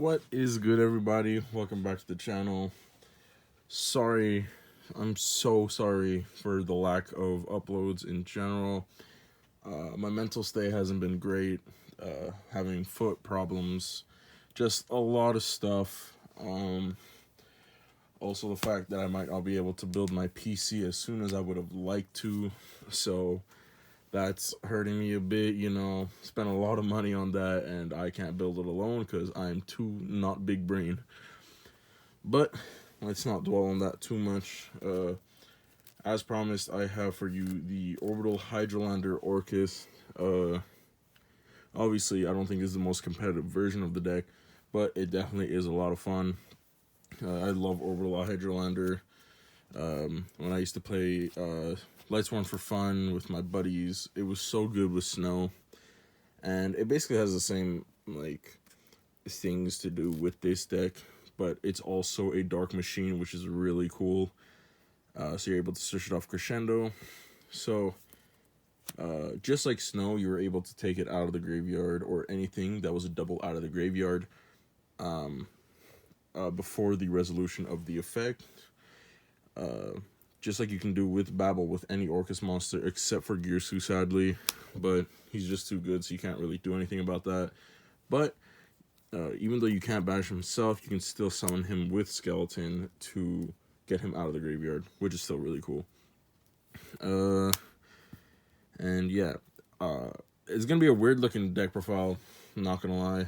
What is good, everybody? Welcome back to the channel. Sorry, I'm so sorry for the lack of uploads in general. My mental state hasn't been great, having foot problems, just a lot of stuff. Also, the fact that I might not be able to build my PC as soon as I would have liked to, so that's hurting me a bit. Spent a lot of money on that, and I can't build it alone because I'm too not big brain. But let's not dwell on that too much. As promised, I have for you the Orbital Hydrolander Orcust. Obviously, I don't think it's the most competitive version of the deck, but it definitely is a lot of fun. I love Orbital Hydrolander. When I used to play Lightsworn for fun with my buddies, it was so good with snow. And it basically has the same, things to do with this deck, but it's also a dark machine, which is really cool. So you're able to switch it off crescendo. So, just like snow, you were able to take it out of the graveyard, or anything that was a double out of the graveyard, before the resolution of the effect. Just like you can do with Babel with any Orcust monster, except for Gearsu, sadly. But he's just too good, so you can't really do anything about that. But even though you can't banish himself, you can still summon him with Skeleton to get him out of the graveyard, which is still really cool. And yeah, it's gonna be a weird looking deck profile, I'm not gonna lie.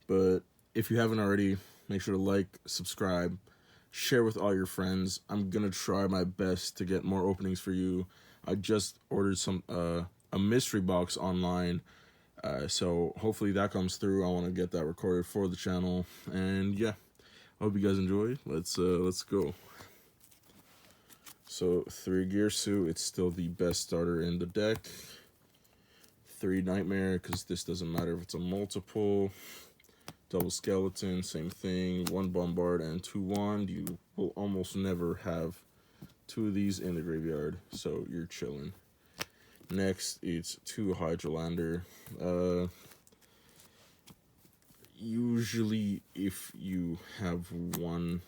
But if you haven't already, make sure to like, subscribe, share with all your friends. I'm gonna try my best to get more openings for you. I just ordered a mystery box online. So hopefully that comes through. I want to get that recorded for the channel, and yeah, I hope you guys enjoy. Let's go. So 3 Gearsu, it's still the best starter in the deck. 3 Nightmare, because this doesn't matter if it's a multiple. Double Skeleton, same thing. 1 Bombard and 2 Wand. You will almost never have 2 of these in the graveyard, so you're chilling. Next, it's 2 Hydralander. Usually, if you have 1,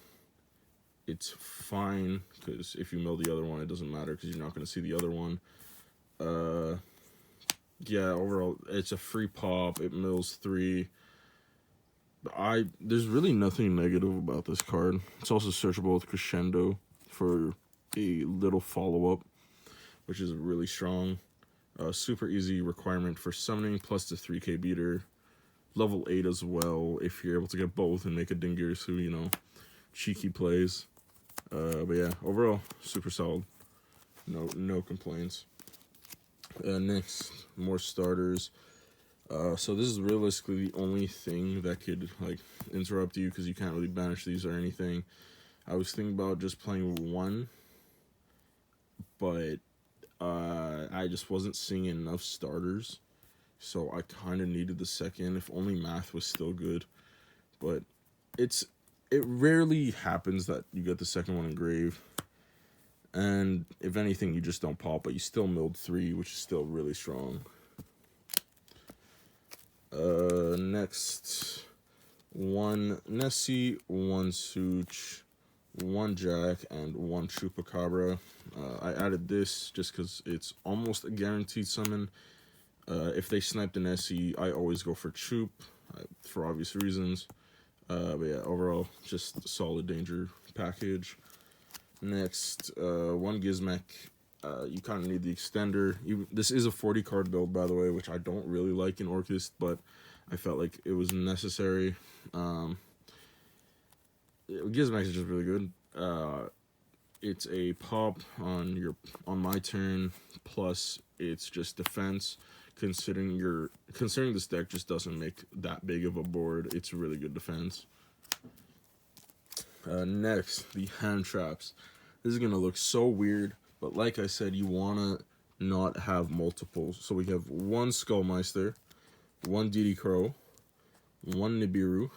it's fine, because if you mill the other one, it doesn't matter, because you're not going to see the other one. Yeah, overall, it's a free pop. It mills 3. There's really nothing negative about this card. It's also searchable with Crescendo for a little follow-up, which is really strong. Super easy requirement for summoning, plus the 3k beater. Level 8 as well, if you're able to get both and make a Dingirsu, cheeky plays. But yeah, overall, super solid. No complaints. Next, more starters. So this is realistically the only thing that could, interrupt you, because you can't really banish these or anything. I was thinking about just playing 1, but I just wasn't seeing enough starters, so I kind of needed the second, if only math was still good. But it rarely happens that you get the second one engraved, and if anything, you just don't pop, but you still milled 3, which is still really strong. Next, 1 Nessie, 1 Such, 1 Jack, and 1 Chupacabra. I added this just because it's almost a guaranteed summon. If they snipe the Nessie, I always go for Chup, for obvious reasons. But yeah, overall, just a solid danger package. Next, 1 Gizmek. You kind of need the extender. This is a 40 card build, by the way, which I don't really like in Orcust, but I felt like it was necessary. Gizmek is just really good. It's a pop on my turn, plus it's just defense. Considering this deck just doesn't make that big of a board, it's really good defense. Next, the hand traps. This is gonna look so weird, but like I said, you wanna not have multiples. So we have 1 Skullmeister, 1 Didi Crow, 1 Nibiru,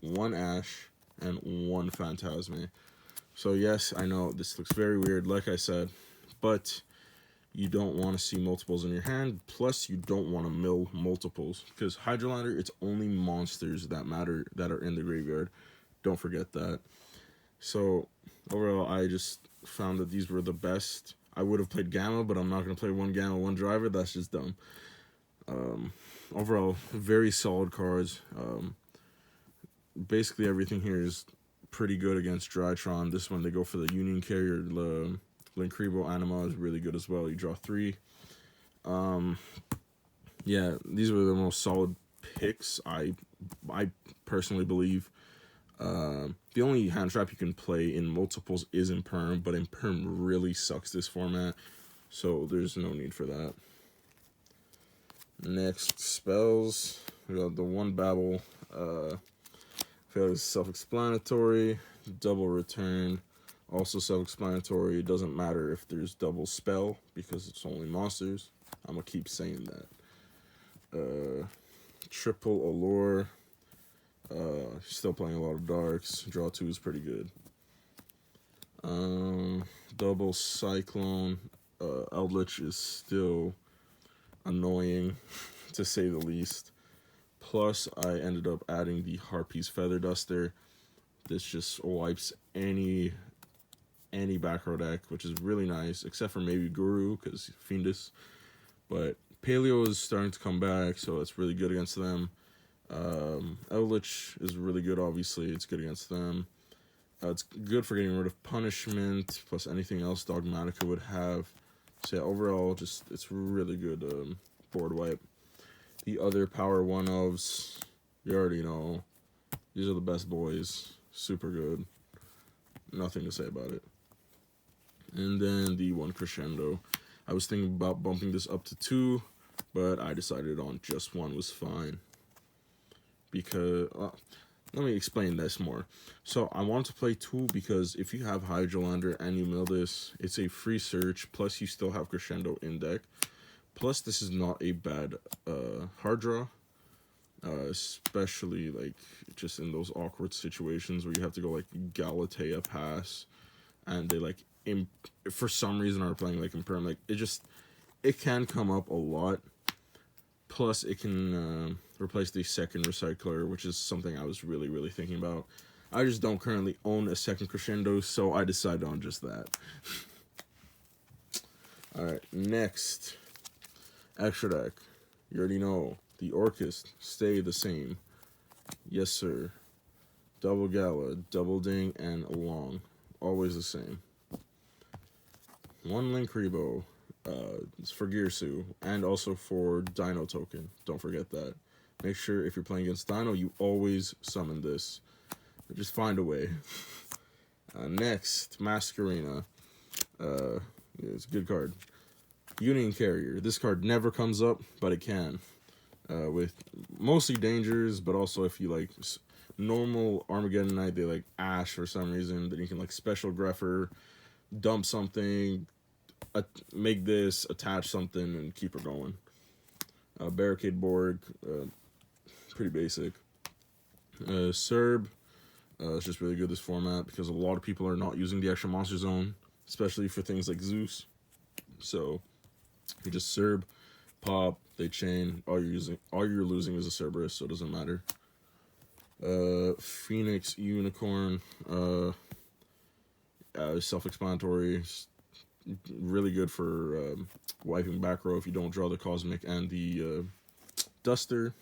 1 Ash, and 1 Phantasme. So yes, I know this looks very weird, like I said, but You don't want to see multiples in your hand. Plus, you don't want to mill multiples because Hydralander, it's only monsters that matter that are in the graveyard. Don't forget that. So overall, I just found that these were the best. I would have played Gamma, but I'm not going to play one Gamma, one Driver. That's just dumb. Overall, very solid cards. Basically, everything here is pretty good against Drytron. This one, they go for the Union Carrier. Linkribo Anima is really good as well. You draw 3. Yeah, these were the most solid picks, I personally believe. The only hand trap you can play in multiples is in Perm, but in Perm really sucks this format, so there's no need for that. Next, spells. We got the one Babble. Feel like it's self-explanatory. Double Return, also self-explanatory. It doesn't matter if there's double spell because it's only monsters. I'm gonna keep saying that. Triple Allure. Still playing a lot of darks. Draw 2 is pretty good. Double Cyclone. Eldritch is still annoying, to say the least. Plus, I ended up adding the Harpy's Feather Duster. This just wipes any back row deck, which is really nice, except for maybe Guru, because Fiendus. But Paleo is starting to come back, so it's really good against them. Eldritch is really good, obviously. It's good against them. It's good for getting rid of Punishment, plus anything else Dogmatica would have. So yeah, overall, just it's really good board wipe. The other power 1-ofs, you already know. These are the best boys. Super good. Nothing to say about it. And then the one Crescendo. I was thinking about bumping this up to 2, but I decided on just 1 was fine. Because, let me explain this more. So, I want to play 2 because if you have Hydralander and you mill this, it's a free search, plus you still have Crescendo in deck. Plus, this is not a bad hard draw. Especially, like, just in those awkward situations where you have to go, like, Galatea Pass, and they, like, for some reason are playing, like, Imperm. Like, it can come up a lot. Plus, it can replace the second Recycler, which is something I was really, really thinking about. I just don't currently own a second Crescendo, so I decided on just that. Alright, next. Extra deck. You already know. The Orcust. Stay the same. Yes, sir. Double Gala, Double Ding, and Along. Always the same. One Linkribo. It's for Gearsu, and also for Dino Token. Don't forget that. Make sure if you're playing against Dino, you always summon this. Just find a way. Next, Masquerena. It's a good card. Union Carrier. This card never comes up, but it can. With mostly dangers, but also if you like normal Armageddon Knight, they like Ash for some reason, then you can like special Greffer, dump something, make this, attach something, and keep her going. Barricade Borg, pretty basic. Serb, it's just really good this format because a lot of people are not using the extra monster zone, especially for things like Zeus. So you just Serb, pop, they chain. All you're losing is a Cerberus, so it doesn't matter. Phoenix Unicorn, self-explanatory. Really good for wiping back row if you don't draw the Cosmic and the Duster.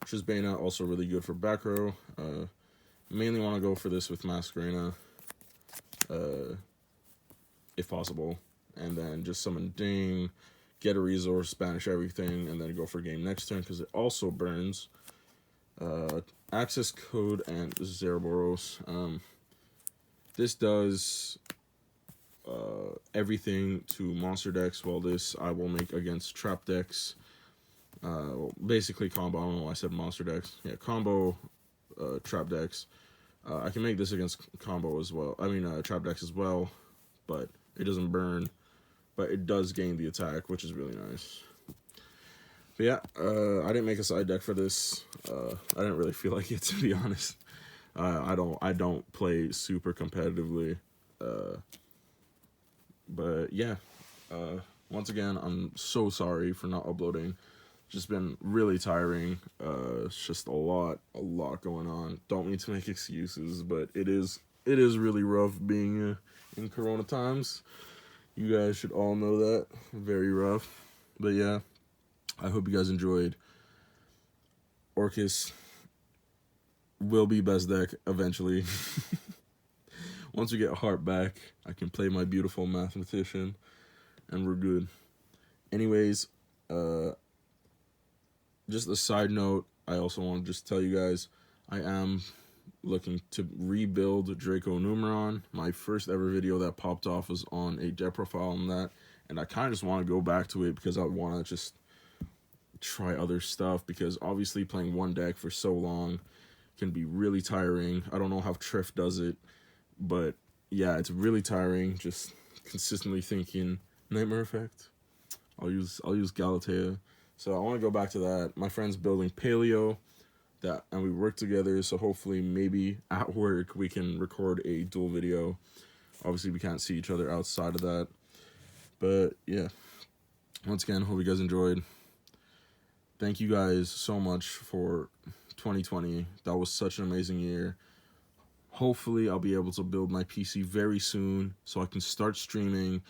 Trisbana, also really good for back row. Mainly want to go for this with Masquerena, if possible. And then just summon Ding, get a resource, banish everything, and then go for game next turn because it also burns. Access Code and Zerboros. This does everything to monster decks, while this I will make against trap decks. Basically combo. I don't know why I said monster decks. Yeah, combo trap decks. I can make this against combo as well. I mean trap decks as well, but it doesn't burn. But it does gain the attack, which is really nice. But yeah, I didn't make a side deck for this. I didn't really feel like it, to be honest. I don't play super competitively. But yeah, Once again, I'm so sorry for not uploading. Just been really tiring. It's just a lot going on. Don't mean to make excuses, but it is really rough being in Corona times. You guys should all know that. Very rough. But yeah, I hope you guys enjoyed. Orcust will be best deck eventually. Once we get Heart back, I can play my beautiful mathematician, and we're good. Anyways, just a side note, I also want to just tell you guys, I am looking to rebuild Draco Numeron. My first ever video that popped off was on a deck profile on that, and I kind of just want to go back to it because I want to just try other stuff, because obviously playing one deck for so long can be really tiring. I don't know how Triff does it, but yeah, it's really tiring just consistently thinking Nightmare Effect. I'll use Galatea. So I want to go back to that. My friend's building Paleo, and we work together, so hopefully maybe at work we can record a dual video. Obviously we can't see each other outside of that. But yeah, once again, hope you guys enjoyed. Thank you guys so much for 2020. That was such an amazing year. Hopefully I'll be able to build my PC very soon so I can start streaming,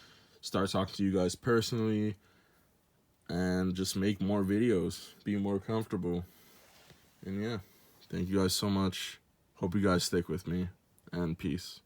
start talking to you guys personally, and just make more videos, be more comfortable. And yeah, thank you guys so much. Hope you guys stick with me, and peace.